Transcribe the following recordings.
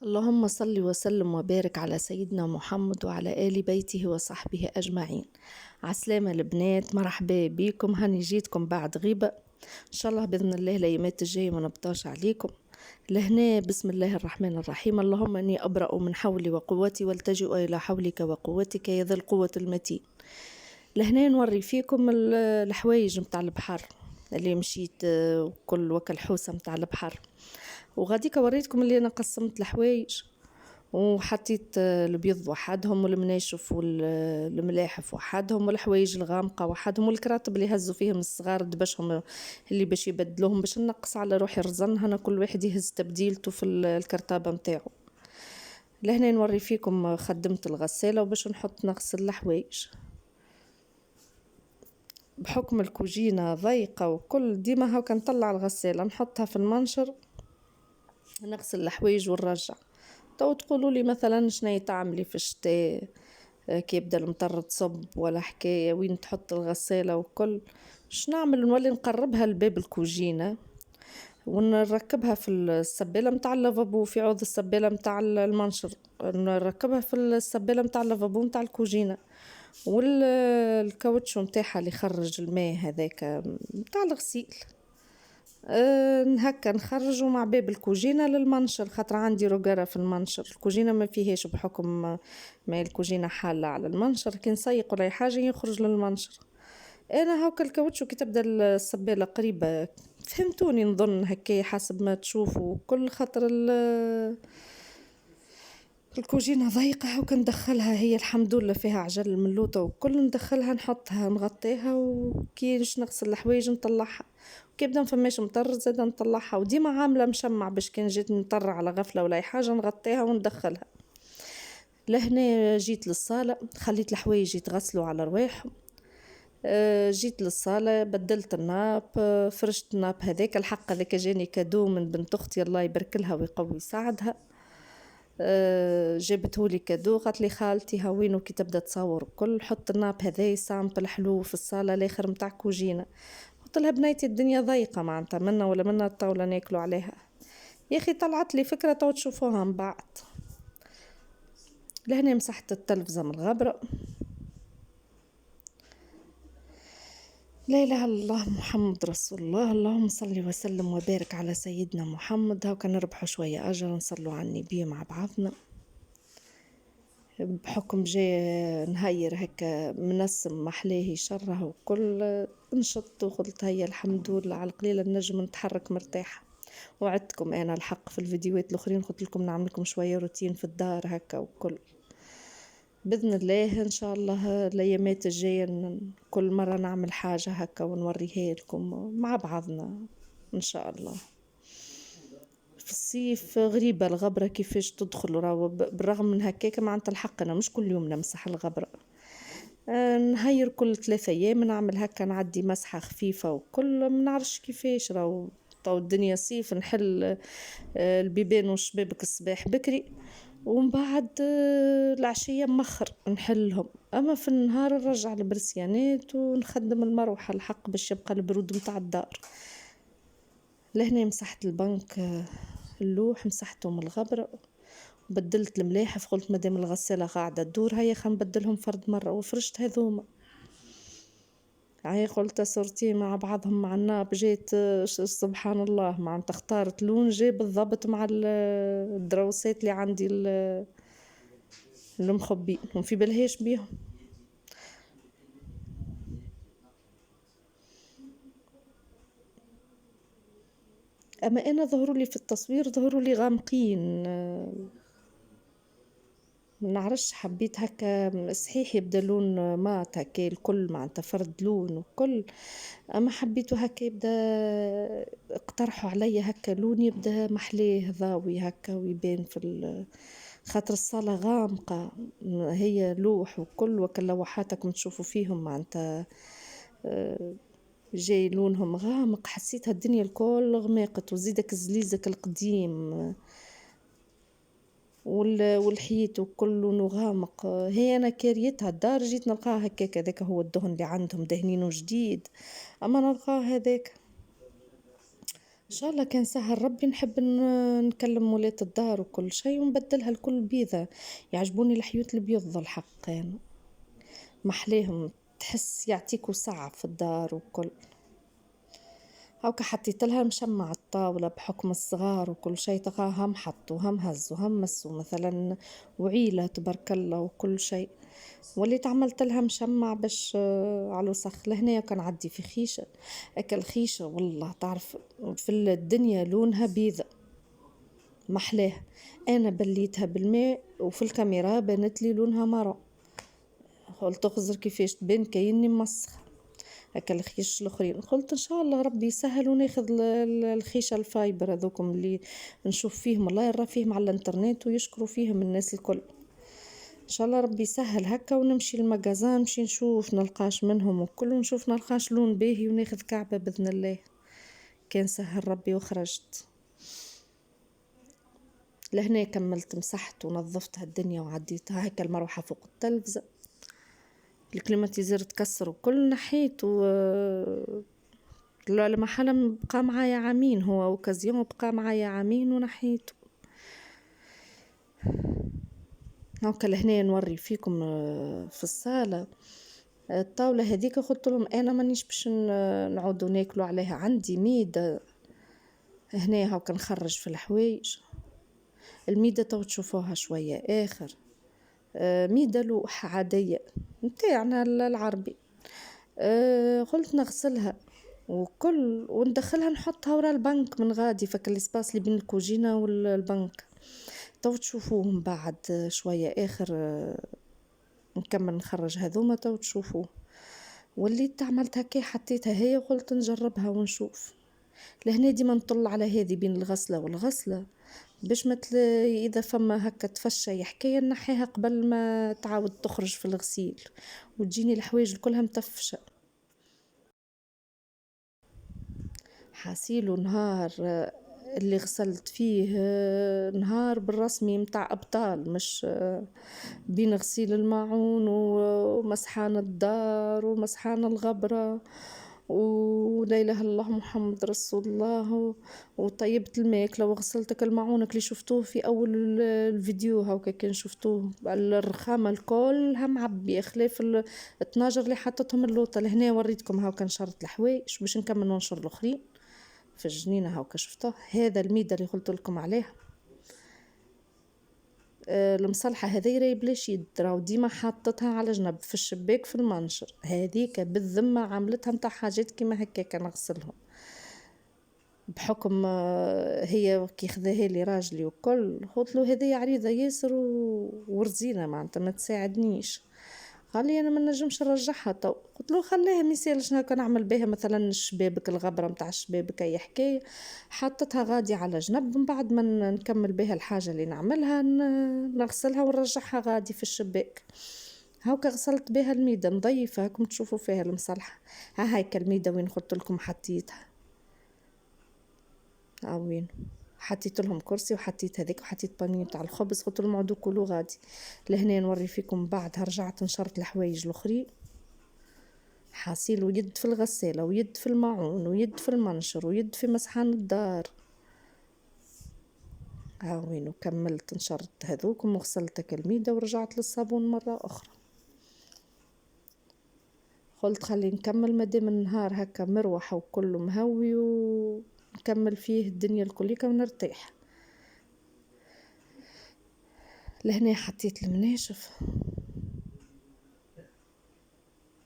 اللهم صل وسلم وبارك على سيدنا محمد وعلى آل بيته وصحبه أجمعين. عسلامة البنات، مرحبا بكم. هاني جيتكم بعد غيبة إن شاء الله بإذن الله الأيامات الجاية ما نبطاش عليكم. لهنا بسم الله الرحمن الرحيم. اللهم إني أبرأ من حولي وقوتي والتجئ إلى حولك وقوتك يا ذا القوة المتين. لهنا نوري فيكم الحوايج متاع البحر اللي مشيت كل وكل حوسة متاع البحر، وغاديك وريتكم اللي أنا قسمت الحوايج وحطيت البيض وحدهم والمناشف والملاحف وحدهم والحوايج الغامقة وحدهم والكراتب اللي هزوا فيهم الصغار دبشهم اللي باش يبدلوهم باش نقص على روحي رزن. هنا كل واحد يهز تبديلته في الكرتابة متاعه. لهنا نوري فيكم خدمت الغسالة وباش نحط نغسل الحوايج. بحكم الكوجينة ضيقة وكل ديما هاكا نطلع الغسالة نحطها في المنشر نغسل الحوايج ونرجع. تو تقولوا لي مثلا شنو تعملي في الشتاء كي يبدا المطر تصب ولا حكايه وين تحط الغساله وكل. شنو نعمل؟ نولي نقربها لباب الكوجينه ونركبها في السبالة متاع اللافابو في عوض السبالة متاع المنشر، نركبها في السبالة متاع اللافابو متاع الكوجينة. والكاوتشو متاعها اللي يخرج الماء هذاك متاع الغسيل هكا نخرجوا مع باب الكوجينة للمنشر، خاطر عندي رقرة في المنشر. الكوجينة ما فيهاش بحكم ما الكوجينة حالة على المنشر، كي نسيق ولا أي حاجة يخرج للمنشر. أنا هاكا الكاوتشو كي تبدا السبالة قريبة، فهمتوني نظن هكا حسب ما تشوفوا كل خاطر الكوجينة ضيقة وكا ندخلها هي الحمد لله فيها عجل ملوطة وكل ندخلها نحطها نغطيها وكي نغسل الحوايج نطلعها وكي بدا مفماش مطر زادا نطلعها. وديما عاملة مشمع باش كان جيت نطر على غفلة ولا أي حاجة نغطيها وندخلها. لهنا جيت للصالة خليت الحوايج يتغسلوا على رواحهم. جيت للصالة بدلت الناب، فرشت الناب هذاك الحق هذاك جاني كادو من بنت أختي الله يباركلها ويقوي يساعدها. جابتهولي كادو قالت لي خالتي هاوينو كي تبدا تصور كل حط الناب هذا سامبل حلو في الصالة الاخر متاع كوجينة. قلت لها بنيتي الدنيا ضيقة معناتها منا ولا منا الطاولة ناكلوا عليها. يا اخي طلعت لي فكرة تو تشوفوها من بعد. لهنا مسحت التلفزة من الغبرة. لا اله الا الله محمد رسول الله. اللهم صل وسلم وبارك على سيدنا محمد. هاو كان نربحوا شوية اجر نصلوا على النبي مع بعضنا. بحكم جاي نهير هكا منسم محلاه شره وكل انشطت وقلت هيا الحمد لله على القليلة نجم نتحرك مرتاحة. وعدتكم انا الحق في الفيديوهات الاخرين قلت لكم نعمل لكم شوية روتين في الدار هكا وكل. باذن الله ان شاء الله الايامات الجايه كل مره نعمل حاجه هكا ونوريها لكم مع بعضنا ان شاء الله. في الصيف غريبه الغبره كيفاش تدخل راهو بالرغم من هكاك معناتها الحق انا مش كل يوم نمسح الغبره. نهير كل 3 أيام نعمل هكا نعدي مسحه خفيفه وكل ما نعرفش كيفاش راهو تو الدنيا صيف نحل البيبان والشبابك الصباح بكري ومن بعد العشية مخر نحلهم. أما في النهار نرجع البرسيانات ونخدم المروحة الحق باش يبقى البرود متاع الدار. لهنا مسحت البنك اللوح مسحته من الغبرة وبدلت الملاحف قلت مادام الغسالة قاعدة تدور هيا خلينا نبدلهم فرد مرة وفرشت هذوما. هاي قلت صورتي مع بعضهم مع الناب جيت سبحان الله معناتها اختارت لون جاي بالضبط مع الدروسات اللي عندي المخبين وفي بالهاش بيهم. اما انا ظهروا لي في التصوير ظهروا لي غامقين منعرفش حبيت هكا صحيح يبدا لون مات هكا الكل معناتها فرد لون وكل. اما حبيته هكا يبدا اقترحوا عليا هكا لون يبدا محلاه ضاوي هكا ويبان في خاطر الصالة غامقة هي لوح وكل وكل لوحاتكم تشوفوا فيهم معناتها جاي لونهم غامق. حسيتها الدنيا الكل غماقت وزيدك زليزك القديم والحيط وكل لونه غامق. هي انا كاريتها الدار جيت نلقاها هكاك هذاك هو الدهن اللي عندهم دهنينه جديد اما نلقاه هذاك ان شاء الله كان سهل ربي. نحب نكلم ولات الدار وكل شيء ونبدلها الكل بيضة. يعجبوني الحيوت البيض الحق يعني، محليهم، تحس يعطيكوا سعة في الدار وكل. هاكا حطيت لها مشمع الطاولة بحكم الصغار وكل شيء، تلقاها هم حطوا هم هزوا هم مسوا مثلا، وعيلة تبارك الله وكل شيء. وليت عملت لها مشمع باش على وسخ. لهنا كان عدي في خيشة، أكل خيشة والله تعرف في الدنيا لونها بيضة محلاه. أنا بليتها بالماء وفي الكاميرا بانت لي لونها مرة. قلت أخزر كيفاش تبان كأني مسخة هكا الخيش الاخرين. قلت ان شاء الله ربي يسهل وناخذ الخيشه الفايبر هذوكم اللي نشوف فيهم الله يرى فيهم على الانترنت ويشكروا فيهم الناس الكل. ان شاء الله ربي يسهل هكا ونمشي المجازان نمشي نشوف نلقاش منهم وكل، ونشوف نلقاش لون باهي وناخذ كعبه باذن الله. كان سهل ربي وخرجت لهنا، كملت مسحت ونظفت هالدنيا وعديتها هكا. المروحه فوق التلفزه، الكليماتيزير تكسر وكل نحيت المحل بقى معايا عامين، هو اوكازيون بقى معايا عامين ونحيته. هاكا لهنا نوري فيكم في الصالة الطاولة هذيك. قلت لهم انا مانيش باش نعودوا ناكلوا عليها، عندي ميدة هنا هاكا نخرج في الحوايج. الميدة تو تشوفوها شوية اخر، ميدة لوح عادية متاعنا العربي. قلت نغسلها وكل وندخلها نحطها ورا البنك من غادي، فك الاسباس اللي بين الكوجينة والبنك. تو تشوفوهم بعد شوية اخر نكمل نخرج هذوما تو تشوفوه. واللي عملت هكا حطيتها هي وقلت نجربها ونشوف. لهنا ديما نطل على هذه بين الغسلة والغسلة باش مثل اذا فما هكا تفشى حكاية نحيها قبل ما تعاود تخرج في الغسيل وتجيني الحوايج كلها متفشة. حاسيلو نهار اللي غسلت فيه نهار بالرسمي متاع أبطال، مش بين غسيل الماعون ومسحان الدار ومسحان الغبرة ولا إله إلا الله محمد رسول الله وطيبت الماكلة وغسلتك الماعونك اللي شفتوه في أول الفيديو. هاوكا كان شفتوه الرخامة الكل هم عبي خلاف التناجر اللي حطتهم اللوطة. لهنا وريتكم هاوكا نشرت الحوايج باش نكمل وننشر الأخرين في الجنينة. هاوكا شفتوه هذا الميدة اللي قلت لكم عليها المصلحة هذي راهي بلاش يد، راهو ديما حاطتها على جنب في الشباك في المنشر. هذيك بالذمة عملتها متاع حاجات كيما هكاك نغسلهم بحكم هي كي خذاها لي راجلي وكل. قلت له هذه عريضة ياسر ورزينة معناتها ما تساعدنيش. قال لي انا ما نجمش نرجعها تو. قلت له خليها ميسالش هكا نعمل بها مثلا الشبابك الغبره متاع الشبابك اي حكايه. حطتها غادي على جنب من بعد ما نكمل بها الحاجه اللي نعملها نغسلها ونرجعها غادي في الشباك. هاكا غسلت بها الميدة نظيفة كم تشوفوا فيها المصلحة. ها هاي الميدة وين قلت لكم حطيتها وين حطيت لهم كرسي وحطيت هذيك وحطيت بانيه تاع الخبز. قلت لهم عودوا كلوا غادي. لهنا نوري فيكم بعدها رجعت نشرت الحوايج الاخرين. حاسيل ويد في الغسالة ويد في الماعون ويد في المنشر ويد في مسحان الدار. وين وكملت نشرت هذوكم وغسلت الميدة ورجعت للصابون مرة أخرى. قلت خلي نكمل مادام النهار هكا مروح وكله مهوي ونكمل فيه الدنيا الكليكة ونرتاح. لهنا حطيت المناشف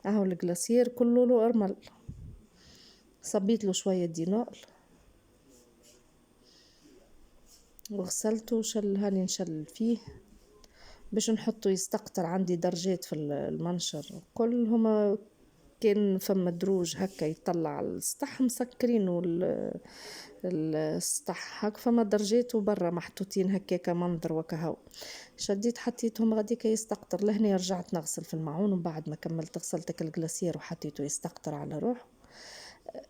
الجلاسير كله له أرمل. صبيت له شوية دينول وغسلته وشل هاني نشل فيه باش نحطه يستقطر. عندي درجات في المنشر كلهم كان فما دروج هكا يطلع على السطح مسكرين السطح هكا فما درجات وبرا محطوطين هكاك منظر وكهو. شديت حطيتهم غاديك يستقطر. لهنا رجعت نغسل في الماعون وبعد ما كملت غسلتك الجلاسير وحطيته يستقطر على روحه.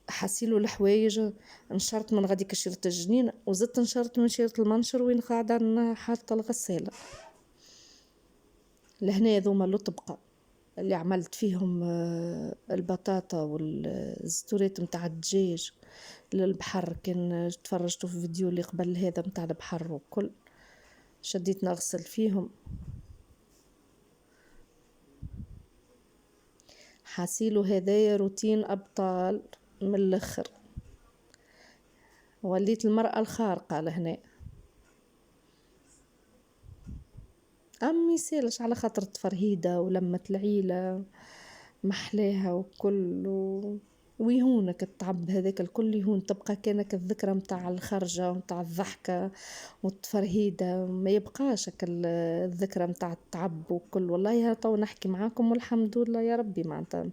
حسيلو الحوايج نشرت من غاديك شيرة الجنين وزدت نشرت من شيرة المنشر وين قاعدة حاطة الغسالة. لهنا ذوما لطبقة اللي عملت فيهم البطاطا والزتورات متاع الدجاج للبحر، كان تفرجتوا في فيديو اللي قبل هذا متاع البحر وكل شديت نغسل فيهم. حاسيلو هدايا روتين أبطال من الآخر، وليت المرأة الخارقة لهنا. يسالش على خاطر تفرهيدة ولمة العيلة محلاها وكل ويهونك التعب هذاك الكل يهون، تبقى كانك الذكرى متاع الخرجة ومتاع الضحكة والتفرهيدة، ما يبقاش الذكرى متاع التعب وكل. والله تو نحكي معاكم والحمد لله يا ربي معناتها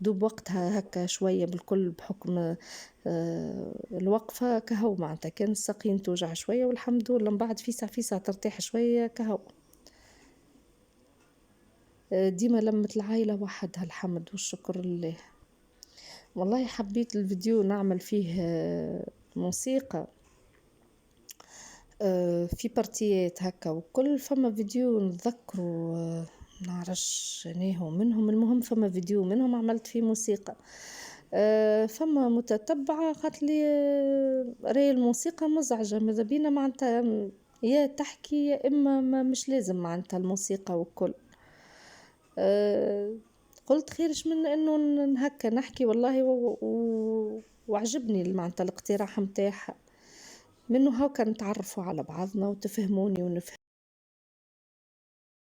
دوب وقتها هكا شوية بالكل بحكم الوقفة كهو، معناتها كان الساقين توجع شوية والحمد لله من بعد فيسع ترتاح شوية كهو. ديما لمة العائلة وحدها الحمد والشكر لله. والله حبيت الفيديو نعمل فيه موسيقى في بارتيات هكا وكل، فما فيديو نتذكروا نعرفش ناهو منهم، المهم فما فيديو منهم عملت فيه موسيقى. فما متتبعة قالت لي راهي الموسيقى مزعجة، ماذا بينا معناتها يا تحكي يا إما مش لازم معناتها الموسيقى وكل. قلت خيرش من انه هكا نحكي والله وعجبني معناتها الاقتراح متاعها، منه هاكا نتعرفوا على بعضنا وتفهموني ونفهم